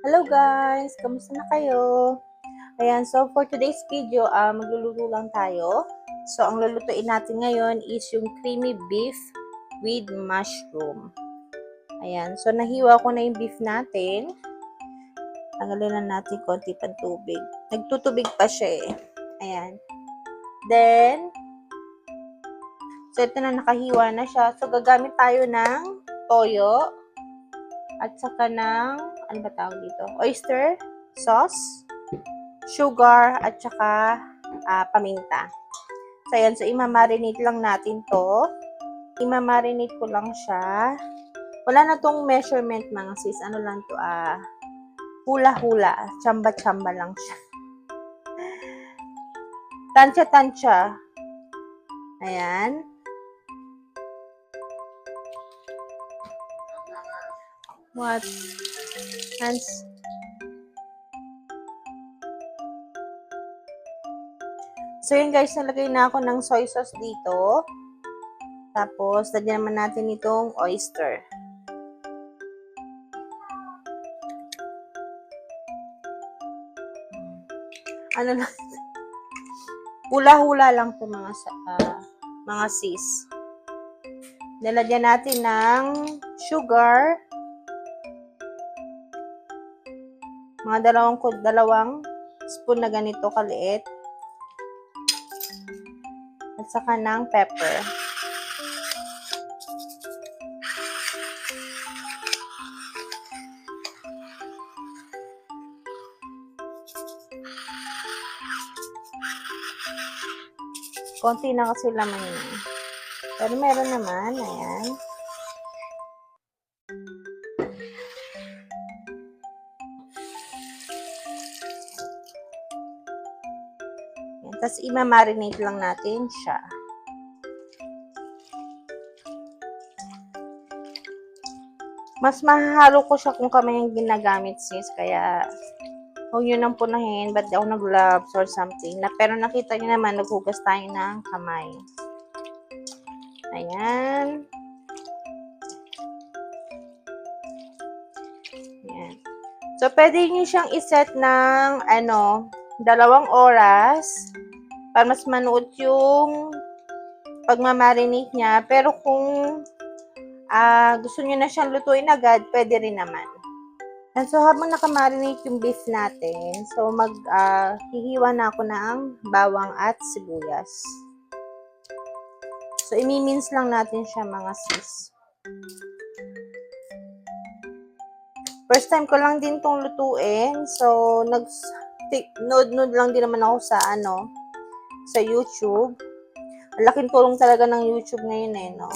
Hello guys! Kamusta na kayo? Ayan, so for today's video, magluluto lang tayo. So, ang lulutuin natin ngayon is yung creamy beef with mushroom. Ayan, so nahiwa ko na yung beef natin. Tanggalin lang natin konti pang tubig. Nagtutubig pa siya eh. Ayan. Then, so ito na nakahiwa na siya. So, gagamit tayo ng toyo at saka ng, ano ba tawag dito? Oyster sauce, sugar, at saka paminta. So, ayan. So, imamarinate lang natin to. Imamarinate ko lang siya. Wala na tong measurement mga sis. Ano lang to, hula-hula. Chamba-chamba lang siya. Tansya-tansya. Ayan. What? Hands. So, yun guys, nalagay na ako ng soy sauce dito. Tapos, lagyan naman natin itong oyster. Ano lang, hula-hula lang to mga sis. Nilagyan natin ng sugar. Mga dalawang spoon na ganito kaliit. At saka ng pepper. Konti na kasi laman yun. Pero meron naman. Ayan. Tapos, imamarinate lang natin siya. Mas mahahalo ko siya kung kamay yung ginagamit, sis. Kaya, huwag nyo nang punahin. Ba't ako nag-gloves or something. Pero nakita nyo naman, naghugas tayo ng kamay. Ayan. Ayan. So, pwede nyo siyang iset ng, 2 oras. Para mas manuot yung pagmamarinate niya. Pero kung gusto niyo na siyang lutuin agad, pwede rin naman. And so, habang nakamarinate yung beef natin, so hihiwa na ako ng bawang at sibuyas. So, imimins lang natin siya mga sis. First time ko lang din tong lutuin. So, nag-node lang din naman ako sa YouTube. Ang laking tulong talaga ng YouTube ngayon eh, no?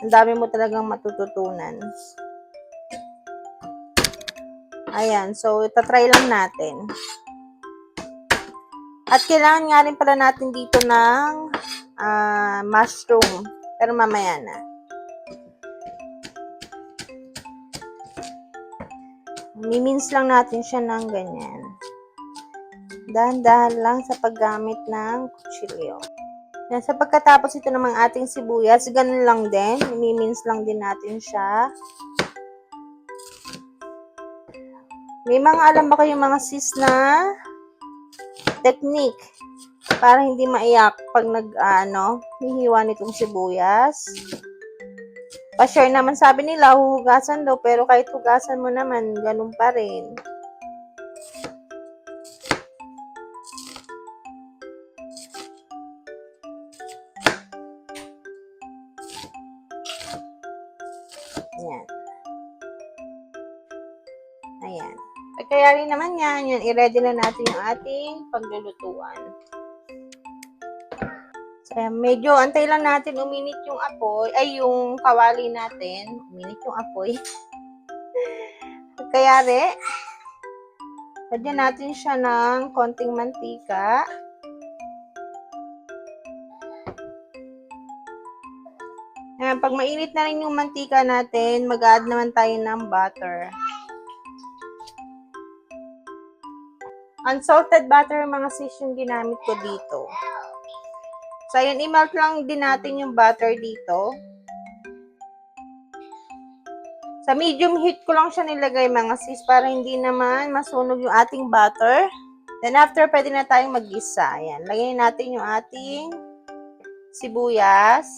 Ang dami mo talagang matututunan. Ayan, so itatry lang natin. At kailangan nga rin pala natin dito ng mushroom. Pero mamaya na. Mimins lang natin siya ng ganyan. Dahan-dahan lang sa paggamit ng kutsilyo. Yan, sa pagkatapos ito namang ating sibuyas, ganun lang din. Mimins lang din natin siya. May mga alam ba kayong mga sis na technique para hindi maiyak pag hihiwa nitong sibuyas? Pa-share naman, sabi nila, huhugasan daw, pero kahit hugasan mo naman, ganun pa rin. Ayan. Ayan. Kaya rin naman yan, i-ready na natin yung ating paglulutuan. So, ayan, medyo antay lang natin uminit yung apoy, yung kawali natin. Uminit yung apoy. Kaya rin, lagyan natin siya ng konting mantika. Ayan, pag mainit na rin yung mantika natin, mag-add naman tayo ng butter. Unsalted butter, mga sis, yung ginamit ko dito. So, ayun, i-melt lang din natin yung butter dito. Sa medium heat ko lang siya nilagay mga sis para hindi naman masunog yung ating butter. Then after, pwede na tayong mag-gisa. Ayan, lagyan natin yung ating sibuyas.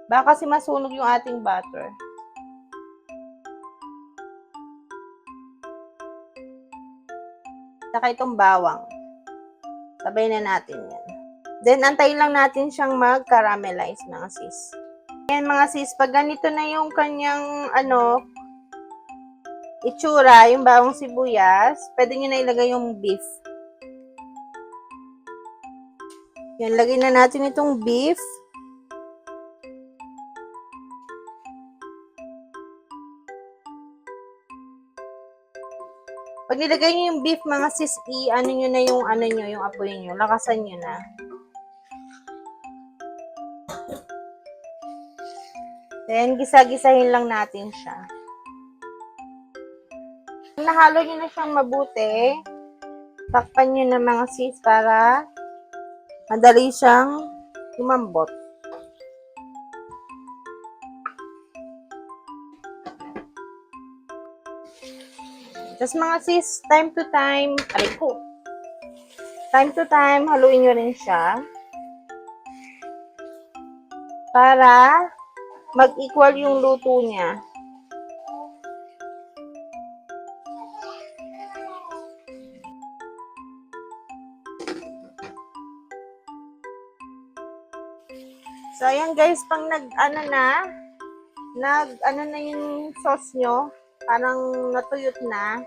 Baka kasi masunog yung ating butter. Saka itong bawang. Sabay na natin yan. Then, antayin lang natin siyang mag-caramelize, mga sis. Ayan, mga sis, pag ganito na yung kanyang, itsura, yung bawang sibuyas, pwede nyo na ilagay yung beef. Yan, lagay na natin itong beef. Pag nilagay nyo yung beef, mga sis, i-ano nyo na yung, yung apoy nyo. Lakasan nyo na. Then, gisa-gisahin lang natin siya. Nahalo nyo na siyang mabuti. Takpan nyo na mga sis para madali siyang lumambot. Tapos mga sis, time to time, haluin nyo rin siya. Para mag-equal yung luto niya. So, ayan guys, pang nag-ano na yung sauce nyo, parang natuyot na,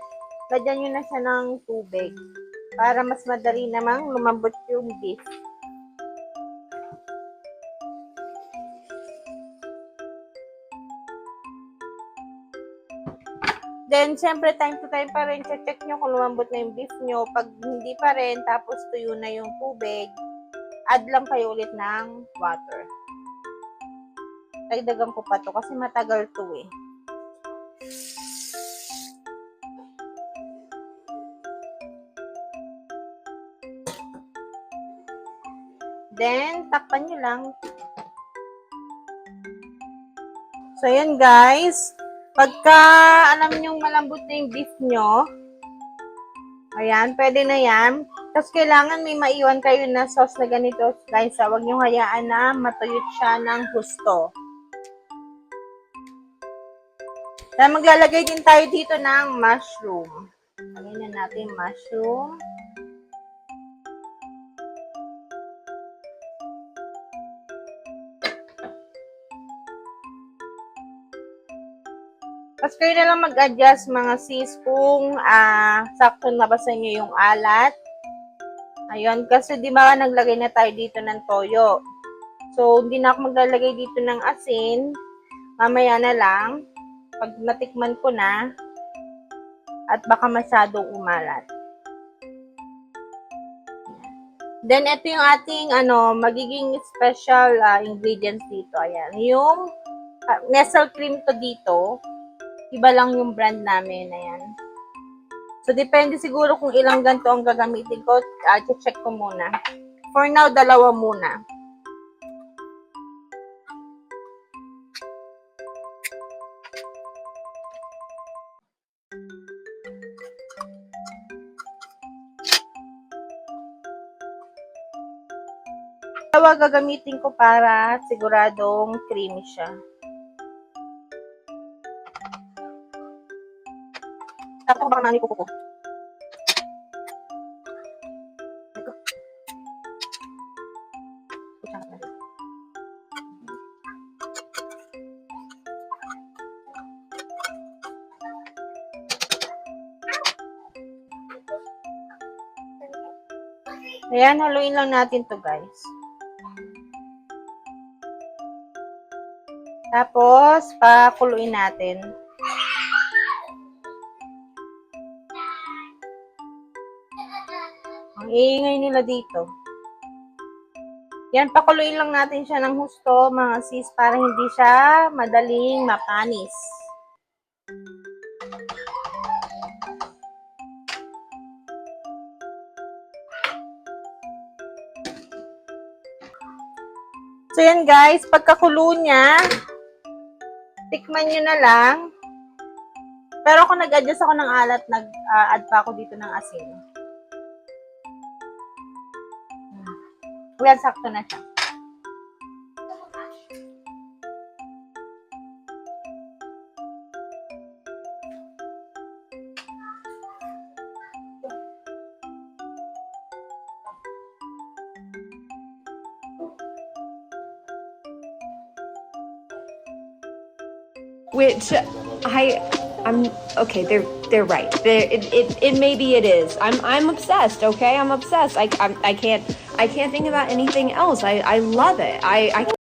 lagyan nyo na siya ng tubig para mas madali namang lumambot yung beef. Then, syempre, time to time pa rin, check nyo kung lumambot na yung beef nyo. Pag hindi pa rin, tapos tuyo na yung tubig, add lang kayo ulit ng water. Dagdagan ko pa to kasi matagal to eh. Then, takpan nyo lang. So, yun guys. Pagka alam nyo malambot na yung beef nyo, ayan, pwede na yan. Tapos, kailangan may maiwan kayo na sauce na ganito. Guys, huwag nyo hayaan na matuyot siya ng husto. Then, maglalagay din tayo dito ng mushroom. Lagyan na natin mushroom. Tapos kayo na lang mag-adjust mga sis kung sakto na ba sa inyo yung alat. Ayun, kasi di ba naglagay na tayo dito ng toyo. So, hindi na ako maglalagay dito ng asin. Mamaya na lang, pag natikman ko na, at baka masyadong umalat. Then, ito yung ating, magiging special ingredients dito. Ayan, yung Nestle cream to dito. Iba lang yung brand namin. Ayan. So, depende siguro kung ilang ganito ang gagamitin ko. Check ko muna. For now, 2 muna. Dalawa gagamitin ko para siguradong creamy siya. Tapos baka nani ko. Ayan, haluin lang natin to guys. Tapos, pakuluin natin. Ang iingay nila dito. Yan, pakuluin lang natin siya ng husto, mga sis, para hindi siya madaling mapanis. So, So, yan guys, pagkakulo niya, tikman nyo na lang. Pero kung nag-adjust ako ng alat, nag-add pa ako dito ng asin. Well, sakto na siya. Which I'm okay. They're right. It maybe it is. I'm obsessed. Okay, I'm obsessed. I can't think about anything else. I love it. I